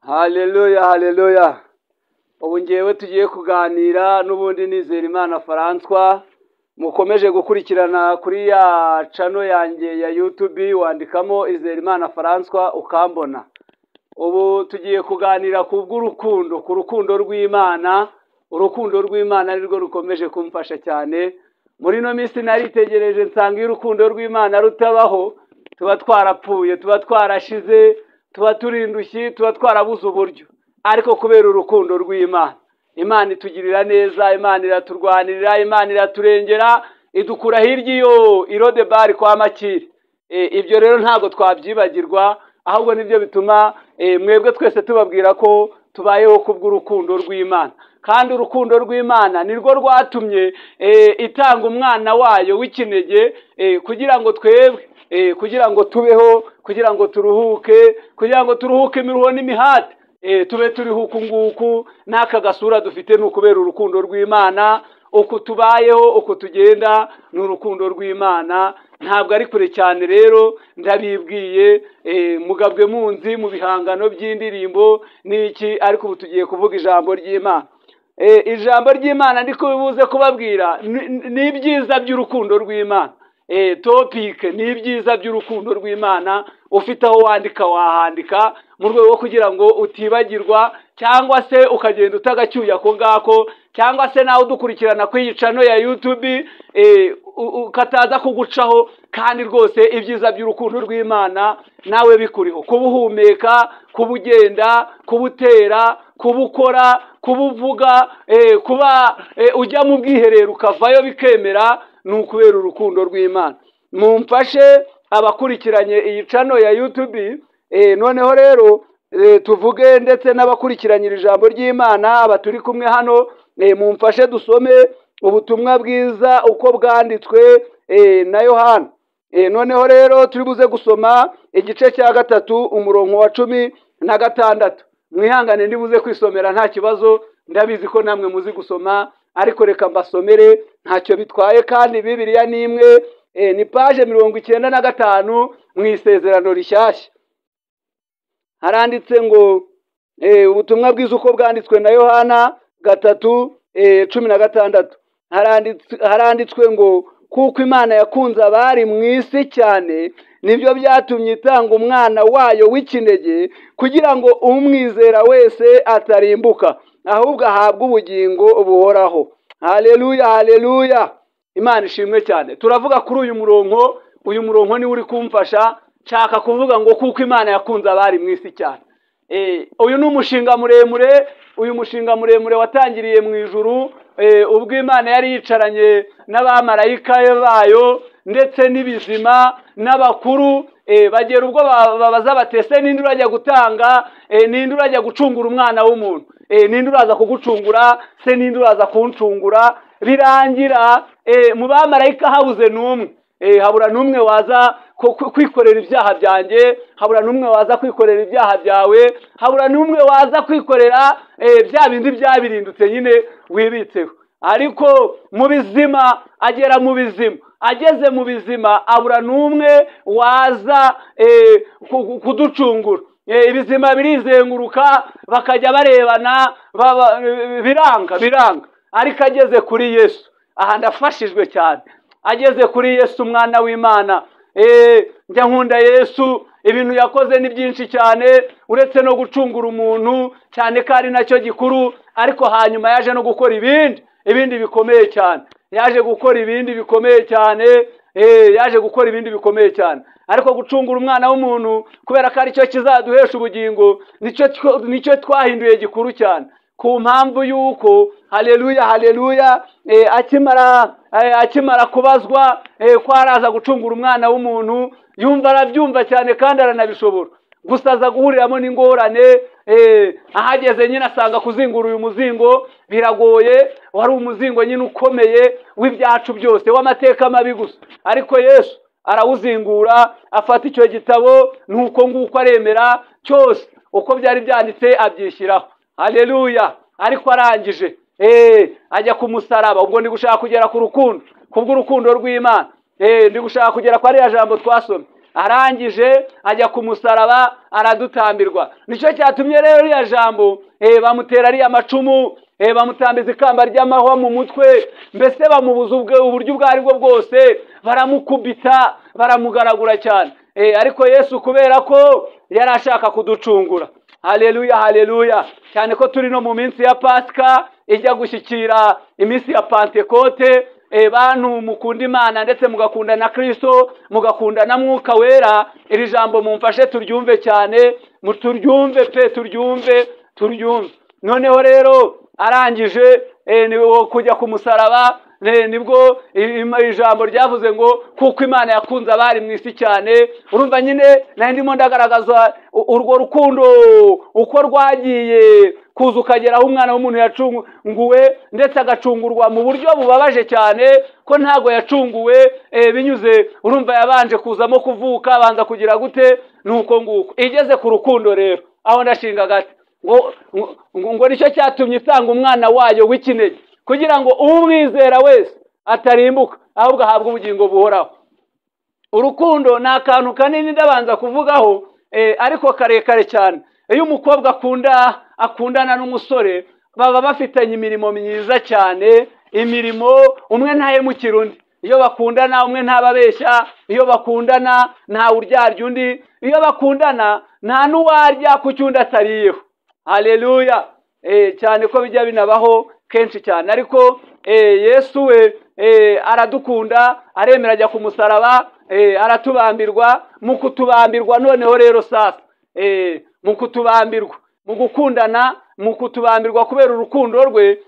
Haleluya, haleluya. Ubu ngewe tugiye kuganira n'ubundi Nizerimana François. Mukomeje gukurikirana kuri ya channel yanjye ya YouTube, wandikamo Nizerimana François ukambona. Ubu tugiye kuganira ku bw'urukundo, ku rukundo rw'Imana. Urukundo rw'Imana nirwo rukomeje kumfasha cyane. Muri no minsi naritegereje nsanga urukundo rw'Imana rutabaho, tuba twarapfuye, tuba twarashize, tuba turindushye, tuba twarabuze uburyo. Ariko kubera urukundo rw'Imana, Imana itugirira neza, Imana iraturwanirira, Imana iraturengera, idukura hirya iyo Irode Bari kwa Makiri. Ibyo rero ntago twabyibagirwa, ahubwo nibyo bituma mwebwe twese tubabwira ko tubayeho kubw'urukundo rw'Imana. Kandi urukundo rw'Imana nirwo rwatumye itanga umwana wayo w'ikinege, kugira ngo twebwe, kugira ngo tubeho, kugira ngo turuhuke imiruho n'imihati, tube turihuku nguku. N'aka gasura dufite n'ukubera urukundo rw'Imana. Uko tubayeho, uko tugenda n'urukundo rw'Imana. Ntabwo ari kure cyane rero, ndabibwiye, mugabwe munzi mu bihangano by'indirimbo n'iki. Ariko ubu tugiye kuvuga ijambo ry'Imana. Ijambo ry'Imana ndiko bibuze kubabwira ni ibyiza by'urukundo rw'Imana. Topic ni ibyiza by'urukundo rw'Imana. Ufite aho wandika wahandika mu rwego rwo kugira ngo utibagirwa, cyangwa se ukagenda utagacyuya ko ngako, cyangwa se nawe udukurikirana ku channel ya YouTube ukataza kugucaho. Kandi rwose ibyiza by'urukundo rw'Imana nawe bikuriho, kubuhumeka, kubugenda, kubutera, kubukora, kubuvuga, kuba ujya mu bwiherero ukavayo bikemera, n'ukubera urukundo rw'Imana. Mumfashe abakurikiranye iyi channel ya YouTube, noneho rero tuvuge ndetse n'abakurikiranyira ijambo ry'Imana abaturi kumwe hano, mumfashe dusome ubutumwa bwiza uko bwanditswe na Yohana. Noneho rero turi buze gusoma igice cya 3 umurongo wa 16. Mwihangane ndibuze kwisomera nta kibazo, ndabizi ko namwe muzi gusoma, ariko reka mbasomere ntacyo bitwaye. Kandi Bibiliya ni imwe, ni page 95 mu Isezerano Rishyashya. Haranditse ngo ubutumwa bwiza uko bwanditswe na Yohana 3:16. Haranditswe ngo kuko Imana yakunze abari mu isi cyane, nibyo byatumye itanga umwana wayo w'ikinege, kugira ngo umwizera wese atarimbuka, ahubwo ahabwe ubugingo buhoraho. Haleluya, haleluya. Imana ishimwe cyane. Turavuga kuri uyu murongo ni uri kumfasha. Nshaka kuvuga ngo kuko Imana yakunze abari mu isi cyane. Uyu ni umushinga muremure, watangiriye mu ijuru, ubwo Imana yari yicaranye n'abamarayika bayo ndetse n'ibizima n'abakuru, bagera ubwo babaza batese ninde urajya gutanga, ninde urajya gucungura umwana w'umuntu, ninde uraza kugucungura, se ninde uraza kuncungura. Birangira mu bamarayika habuze n'umwe, habura n'umwe waza kwikorera ibyaha byanjye, habura n'umwe waza kwikorera ibyaha byawe, habura n'umwe waza kwikorera bya bindi byabirindutse nyine wibitseho. Ariko mu bizima, agera mu bizima, ageze mu bizima, abura n'umwe waza kuducungura. Ibizima birizenguruka bakajya barebana, biranga. Ariko ageze kuri Yesu, aha ndafashijwe cyane. Ageze kuri Yesu umwana w'Imana. Njya nkunda Yesu, ibintu yakoze ni byinshi cyane, uretse no gucungura umuntu cyane ko ari nacyo gikuru, ariko hanyuma yaje no gukora ibindi bikomeye cyane. Yaje gukora ibindi bikomeye cyane. Ariko gucungura umwana w'umuntu, kubera ko aricyo kizaduhesha ubugingo, nicyo twahinduye gikuru cyane. Ku mpamvu yuko haleluya, haleluya, akimara kubazwa ko araza gucungura umwana w'umuntu, yumva arabyumva cyane kandi aranabishobora. Gusa aza guhuriramo n'ingorane. Ahageze nyine asanga kuzingura uyu muzingo biragoye. Wari umuzingo nyine ukomeye w'ibyacu byose, w'amateka mabi gusa. Ariko Yesu arawuzingura, afata icyo gitabo, nuko nguko aremera cyose uko byari byanditse abyishyiraho. Haleluya. Ariko arangije ajya ku musaraba. Ubwo ndi gushaka kugera ku rukundo, kubw'urukundo rw'Imana. Ndi gushaka kugera kwa ariya jambo twasomye. arangije ajya ku musaraba aradutambirwa. Nicyo cyatumye rero iriya jambo bamutera ariya macumu, bamutambiza ikamba ry'amahwa mu mutwe, mbese bamubuza uburyo ubwo aribwo bwose, baramukubita, baramugaragura cyane. Ariko Yesu kubera ko yari ashaka kuducungura, haleluya haleluya, cyane ko turi no mu minsi ya Pasika ijya gushyikira iminsi ya Pentekote. Bantu mukunda Imana ndetse mugakunda na Kristo, mugakunda na Mwuka Wera, iri jambo mumfashe turyumve cyane, muturyumve pe, turyumve. Noneho rero arangije kujya ku musaraba, nibwo ijambo ryavuze ngo kuko Imana yakunze abari mu isi cyane. Urumva nyine nari ndimo ndagaragaza urwo rukundo uko rwagiye kuza ukageraho umwana w'umuntu yacunguwe, ndetse agacungurwa mu buryo bubabaje cyane, ko ntago yacunguwe binyuze, urumva yabanje kuzamo kuvuka, abanza kugira gute, nuko nguko igeze ku rukundo. Rero aho ndashinga gati ngo nicyo cyatumye itanga umwana wayo w'ikinege, kugira ngo umwizera wese atarimbuka ahubwo ahabwe ubugingo buhoraho. Urukundo ni akantu kanini ndabanza kuvugaho, ariko karekare cyane. Iyo umukobwa akundana n'umusore, baba bafitanye imirimo myiza cyane, imirimo umwe ntahemukira undi. Iyo bakundana umwe ntababeshya, iyo bakundana nta uryarya undi, iyo bakundana nta n'uwarya ku cyundi atariyeho. Haleluya. Cyane ko bijya binabaho kenshi cyane. Ariko Yesu we aradukunda, aremera ajya ku musaraba, aratubambirwa. Mu kutubambirwa noneho rero sasa, mu kutubambirwa, mu gukundana, mu kutubambirwa kubera urukundo rwe,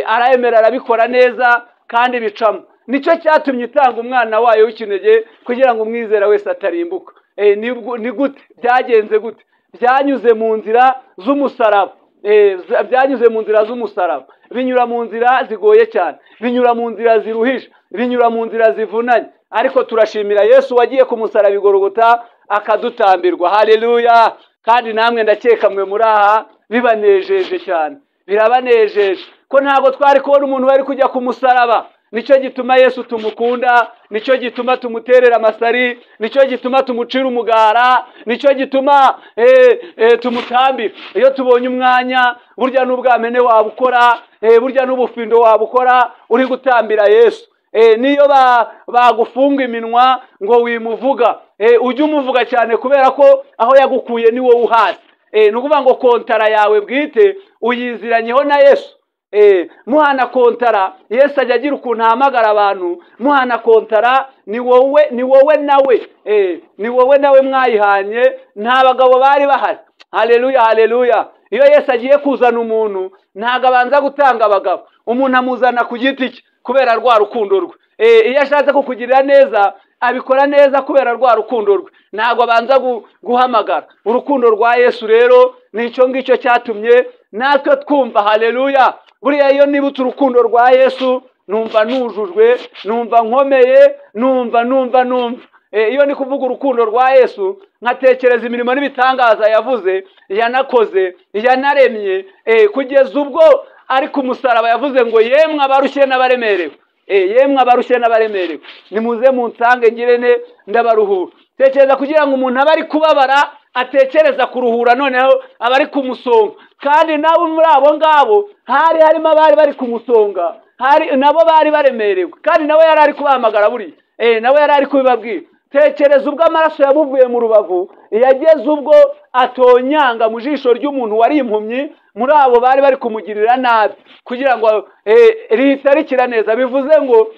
aremera arabikora neza kandi bicamo. Nicyo cyatumye itanga umwana wayo w'ikinege, kugira ngo umwizera wese atarimbuka. Ni gute byagenze gute? Byanyuze mu nzira z'umusaraba. Byanyuze mu nzira z'umusaraba, binyura mu nzira zigoye cyane, binyura mu nzira ziruhije, binyura mu nzira zivunanye. Ariko turashimira Yesu wagiye ku musaraba i Golgotha akadutambirwa. Haleluya. Kandi namwe ndakeka mwe muri aha bibanejeje cyane, birabanejeje ko ntago twari kubona umuntu wari kujya ku musaraba. Nicyo gituma Yesu tumukunda, nicyo gituma tumuterera amasari, nicyo gituma tumucira umugara, nicyo gituma tumutambira. Iyo tubonye umwanya, burya n'ubwamene wabukora, burya n'ubufindo wabukora uri gutambira Yesu. Niyo bagufunga iminwa ngo wimuvuga, ujye umuvuga cyane, kubera ko aho yagukuye ni wowe uhazi. Ni ukuvuga ngo kontara yawe bwite uyiziranyeho na Yesu. Muhana kontara, Yesu ajya agira ukuntu ahamagara abantu. Muhana kontara ni wowe nawe mwayihanye, nta bagabo bari bahari. Haleluya haleluya. Iyo Yesu agiye kuzana umuntu, ntago abanza gutanga abagabo, umuntu amuzana ku giti cye kubera rwa rukundo rwe. Iyo ashatse kukugirira neza, abikora neza kubera rwa rukundo rwe, ntago abanza guhamagara. Urukundo rwa Yesu rero nicyo ngicyo cyatumye natwe twumva. Haleluya. Buriya iyo nibutse urukundo rwa Yesu, numva nujujwe, numva nkomeye, numva. Iyo ni kuvuga urukundo rwa Yesu, nkatekereza imirimo n'ibitangaza yavuze, yanakoze, yanaremye, kugeza ubwo ari ku musaraba yavuze ngo yemwe abarushye n'abaremerewe, yemwe abarushye n'abaremerewe, nimuze munsange ngirene ndabaruhura. Tekereza kugira ngo umuntu abe ari kubabara atekereza kuruhura, noneho aba ari kumusonga. Kandi nabo muri abo ngabo harimo abari bari kumusonga, nabo bari baremerewe, kandi nawe yari ari kubahamagara buri, nawe yari ari kubibabwira. Tekereza ubwo amaraso yabuvuye mu rubavu, yageze ubwo atonyanga mu jisho ry'umuntu wari impumyi, muri abo bari bari kumugirira nabi, kugira ngo rihita rikira neza. Bivuze ngo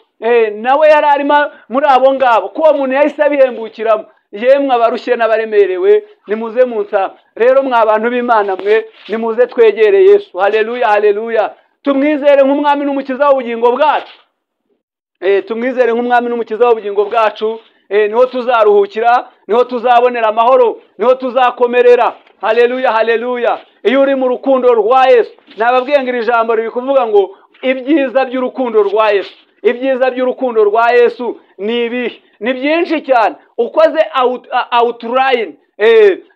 nawe yari arimo muri abo ngabo, ko uwo muntu yahise abihembukiramo. Yemwe abarushye n'abaremerewe, nimuze munsa. Rero mwa bantu b'Imana mwe, nimuze twegere Yesu. Haleluya haleluya. Tumwizere nk'umwami n'umukiza w'ubugingo bwacu. Tumwizere nk'umwami n'umukiza w'ubugingo bwacu. Niho tuzaruhukira, niho tuzabonera amahoro, niho tuzakomerera. Haleluya haleluya. Iyo uri mu rukundo rwa Yesu, nababwiye ngo iri jambo riri kuvuga ngo ibyiza by'urukundo rwa Yesu. Ibyiza by'urukundo rwa Yesu ni ibi, ni byinshi cyane. Ukoze outline,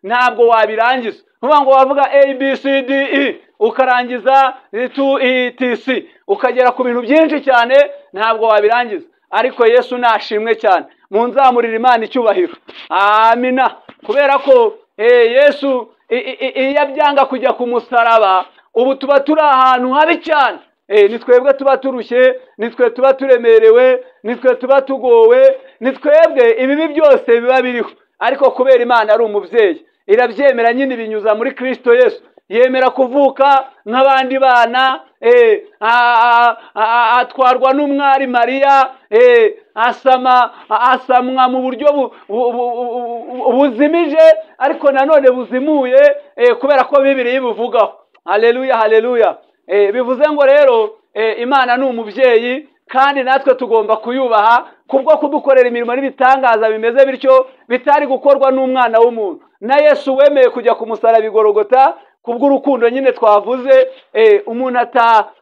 ntabwo wabirangiza. Nkuvuga ngo wavuga ABCDE ukarangiza to ETC, ukagera ku bintu byinshi cyane, ntabwo wabirangiza. Ariko Yesu nashimwe cyane. munzamurira Imana icyubahiro. Amina. Kubera ko Yesu iyo abyanga kujya ku musaraba, ubu tuba turi ahantu habi cyane. Ni twebwe tuba turushye, ni twe tuba turemerewe, ni twe tuba tugowe, ni twebwe ibibi byose biba biriho. Ariko kubera Imana ari umubyeyi, irabyemera nyine binyuza muri Kristo Yesu. Yemera kuvuka nk'abandi bana, atwarwa n'umwari Mariya, asamwa mu buryo buzimije ariko nanone buzimuye, kubera ko Bibiliya ibivugaho. Haleluya, haleluya. Bivuze ngo rero Imana ni umubyeyi, kandi natwe tugomba kuyubaha kubwo kudukorera imirimo n'ibitangaza bimeze bityo bitari gukorwa n'umwana w'umuntu. Na Yesu wemeye kujya ku musaraba i Golgota kubw'urukundo nyine twavuze, umuntu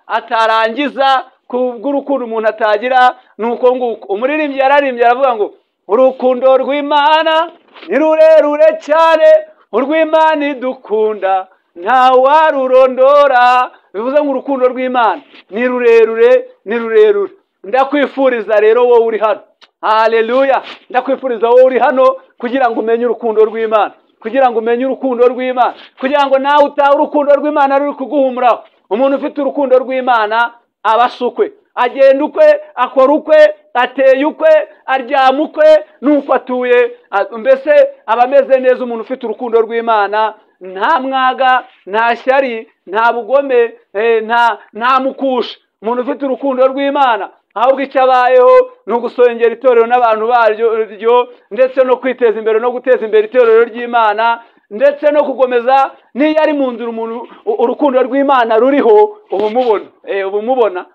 atarangiza, kubw'urukundo umuntu atagira. Nuko nguko umuririmbyi yararimbye aravuga ngo urukundo rw'Imana ni rurerure cyane, urw'Imana idukunda nta warurondora. Bivuze ngo urukundo rw'Imana ni rurerure, ni rurerure. Ndakwifuriza rero wowe uri hano, haleluya, ndakwifuriza wowe uri hano kugira ngo umenye urukundo rw'Imana, kugira ngo umenye urukundo rw'Imana, kugira ngo nawe utahe urukundo rw'Imana ruri kuguhumuraho. Umuntu ufite urukundo rw'Imana aba asukwe, agenda ukwe, akora ukwe, ateye ukwe, aryama ukwe, nuko atuye, mbese aba ameze neza. Umuntu ufite urukundo rw'Imana nta mwaga, nta shyari, nta bugome, nta mukusha. Umuntu ufite urukundo rw'Imana ahubwo icyo abayeho ni ugusongera itorero n'abantu baryo, ndetse no kwiteza imbere no guteza imbere itorero ry'Imana, ndetse no kugomeza n'iyo ari mu nzira umuntu urukundo rw'Imana ruriho ubumubona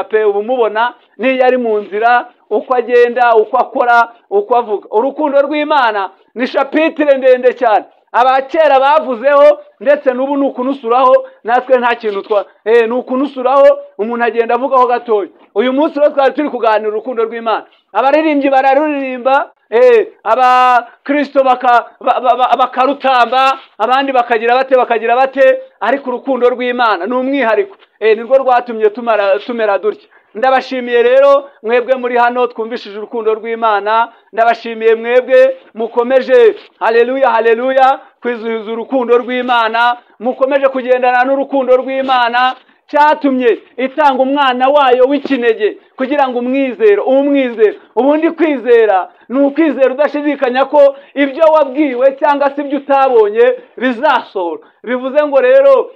pe, ubumubona n'iyo ari mu nzira, uko agenda, uko akora, uko avuga. Urukundo rw'Imana ni shapitire ndende cyane abakera bavuzeho, ndetse n'ubu ni ukunusuraho. Natwe nta kintu ni ukunusuraho, umuntu agenda avugaho gatoya. Uyu munsi rero twari turi kuganira urukundo rw'Imana. Abaririmbyi bararuririmba, abakristo bakarutamba, abandi bakagira bate, ariko urukundo rw'Imana ni umwihariko. Nirwo rwatumye tumera dutya. Ndabashimiye rero mwebwe muri hano twumvishije urukundo rw'Imana. Ndabashimiye mwebwe mukomeje, haleluya, haleluya, kwizihiza urukundo rw'Imana, mukomeje kugendana n'urukundo rw'Imana cyatumye itanga umwana wayo w'ikinege kugira ngo umwizere. Ubundi kwizera ni ukwizera udashidikanya ko ibyo wabwiwe cyangwa se ibyo utabonye bizasohora. Bivuze ngo rero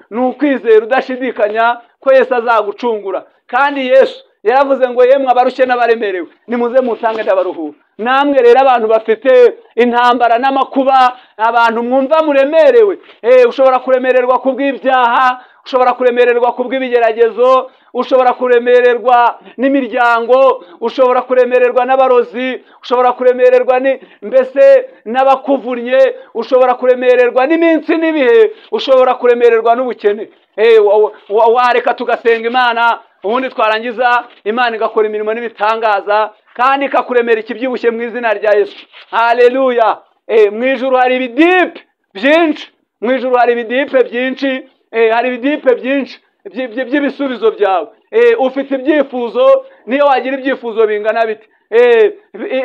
ni ukwizera udashidikanya ko Yesu azagucungura. Kandi Yesu yaravuze ngo yemwe abarushye n'abaremerewe nimuze mutange ndabaruhura. Namwe rero abantu bafite intambara n'amakuba, abantu mwumva muremerewe, ushobora kuremererwa kubw'ibyaha, ushobora kuremererwa kubw'ibigeragezo, ushobora kuremererwa n'imiryango, ushobora kuremererwa n'abarozi, ushobora kuremererwa mbese n'abakuvunnye, ushobora kuremererwa n'iminsi n'ibihe, ushobora kuremererwa n'ubukene. Wareka tugasenga Imana, ubundi twarangiza Imana igakora imirimo n'ibitangaza, kandi ikakuremera ikibyibushye mu izina rya Yesu. Haleluya. Mu ijuru hari ibidipe byinshi, mu ijuru hari ibidipe byinshi, hari ibidipe byinshi by'ibisubizo byawe. Ufite ibyifuzo, niyo wagira ibyifuzo bingana bite,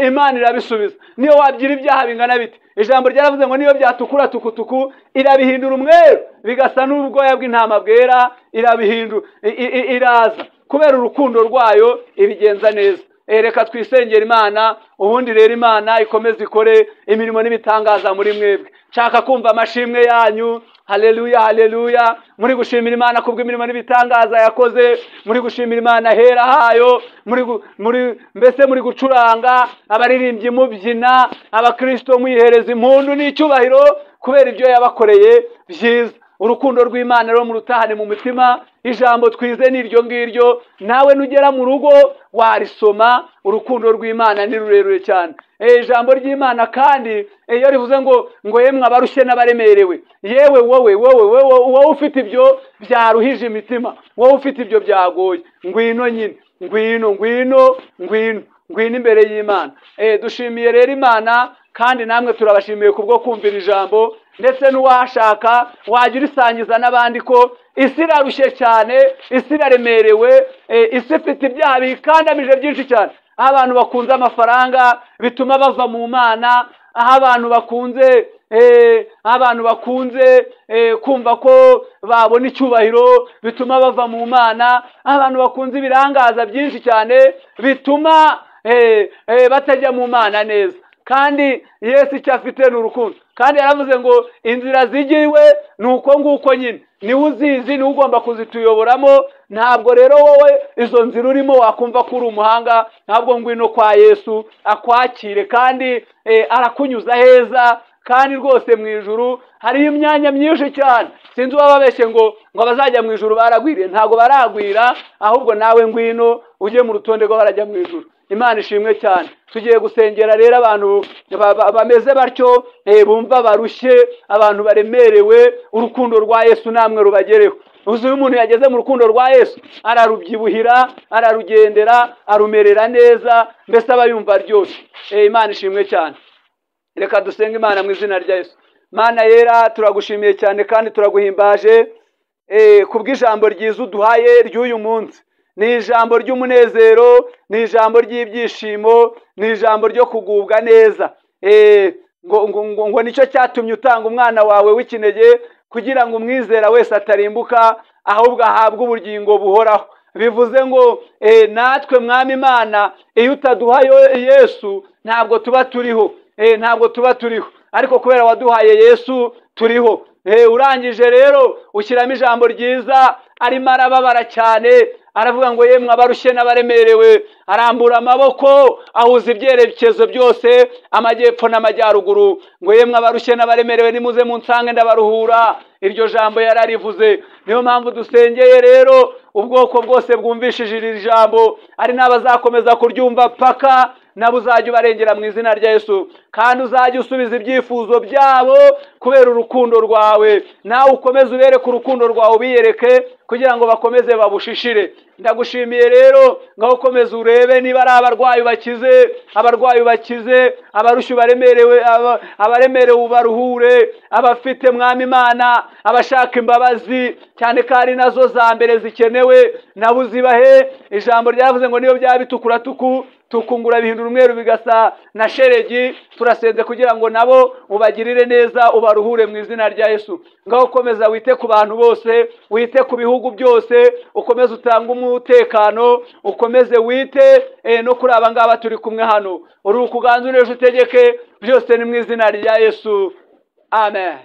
Imana irabisubiza. Niyo wagira ibyaha bingana bite, ijambo ryaravuze ngo niyo byatukura tukutuku irabihindura umweru, bigasa n'ubwoya bw'intama bwera, iraza kubera urukundo rwayo ibigenza neza. Reka twisengera Imana, ubundi rero Imana ikomeze ikore imirimo n'ibitangaza muri mwebwe. Nshaka kumva amashimwe yanyu. Haleluya, haleluya. Muri gushimira Imana kubw'imirimo n'ibitangaza yakoze, muri gushimira Imana hera hayo, mbese muri gucuranga, abaririmbyi mubyina, abakristo mwihereza impundu n'icyubahiro kubera ibyo yabakoreye byiza. Urukundo rw'Imana rero murutahane mu mitima. Ijambo twize ni iryo ngiryo, nawe nugera mu rugo warisoma. Urukundo rw'Imana ni rurerure cyane. Ijambo ry'Imana kandi iyo rivuze ngo yemwe abarushye n'abaremerewe, yewe wowe ufite ibyo byaruhije imitima, wowe ufite ibyo byagoye, ngwino nyine, ngwino imbere y'Imana. Dushimiye rero Imana, kandi namwe turabashimiye kubwo kumvira ijambo, ndetse n'uwashaka wajya urisangiza n'abandi ko isi irarushye cyane, isi iraremerewe, isi ifite ibyaha bikandamije byinshi cyane, aho abantu bakunze amafaranga bituma bava mu Mana, aho abantu bakunze kumva ko babona icyubahiro bituma bava mu Mana, abantu bakunze ibirangaza byinshi cyane bituma batajya mu Mana neza. Kandi Yesu icyo afite ni urukundo, kandi yaravuze ngo inzira zigiwe ni uko nguko nyine, niwe uzizi, niwe ugomba kuzituyoboramo. Ntabwo rero wowe izo nzira urimo wakumva ko uri umuhanga, ntabwo ngwino kwa Yesu akwakire, kandi arakunyuza heza, kandi rwose mu ijuru hari imyanya myinshi cyane. Sinzi uwababeshye ngo abazajya mu ijuru baragwiriye, ntabwo baragwira, ahubwo nawe ngwino ujye mu rutonde rw'abarajya mu ijuru. Imana ishimwe cyane. Tugiye gusengera rero abantu bameze batyo, bumva barushye, abantu baremerewe. Urukundo rwa Yesu namwe rubagereho. Uzi umuntu yageze mu rukundo rwa Yesu ararubyibuhira, ararugendera, arumerera neza, mbese aba yumva aryoshye. Imana ishimwe cyane. Reka dusenge Imana mu izina rya Yesu. Mana yera, turagushimiye cyane kandi turaguhimbaje kubw'ijambo ryiza uduhaye ry'uyu munsi. Ni ijambo ry'umunezero, ni ijambo ry'ibyishimo, ni ijambo ryo kugubwa neza. Ngo nicyo cyatumye utanga umwana wawe w'ikinege, kugira ngo umwizera wese atarimbuka, ahubwo ahabwe ubugingo buhoraho. Bivuze ngo natwe Mwami Imana, iyo utaduhaye Yesu ntabwo tuba turiho, ariko kubera waduhaye Yesu turiho. Urangije rero ushyiramo ijambo ryiza, arimo arababara cyane, aravuga ngo yemwe abarushye n'abaremerewe, arambura amaboko, ahuza ibyerekezo byose, amajyepfo n'amajyaruguru, ngo yemwe abarushye n'abaremerewe nimuze munsange ndabaruhura. Iryo jambo yararivuze. Niyo mpamvu dusengeye rero ubwoko bwose bwumvishije iri jambo, ari n'abazakomeza kuryumva paka, nabo uzajya ubarengera mu izina rya Yesu, kandi uzajya usubiza ibyifuzo byabo kubera urukundo rwawe. Nawe ukomeze ubereke urukundo rwawe, ubiyereke kugira ngo bakomeze babushishire. Ndagushimiye rero, ngaho ukomeze urebe niba ari abarwayi ubakize, abarushye abaremerewe ubaruhure, abafite Mwami Imana, abashaka imbabazi cyane ko ari nazo za mbere zikenewe, nabo uzibahe. Ijambo ryavuze ngo niyo byaba bitukura tukungura bihindura umweru bigasa na sheregi. Turasenze kugira ngo nabo ubagirire neza, ubaruhure mu izina rya Yesu. Ngaho ukomeza wite ku bantu bose, wite ku bihugu byose, ukomeze utanga umutekano, ukomeze wite no kuri aba ngaba turi kumwe hano. Uri ukuganza unesha utegeke byose, ni mu izina rya Yesu. Amen.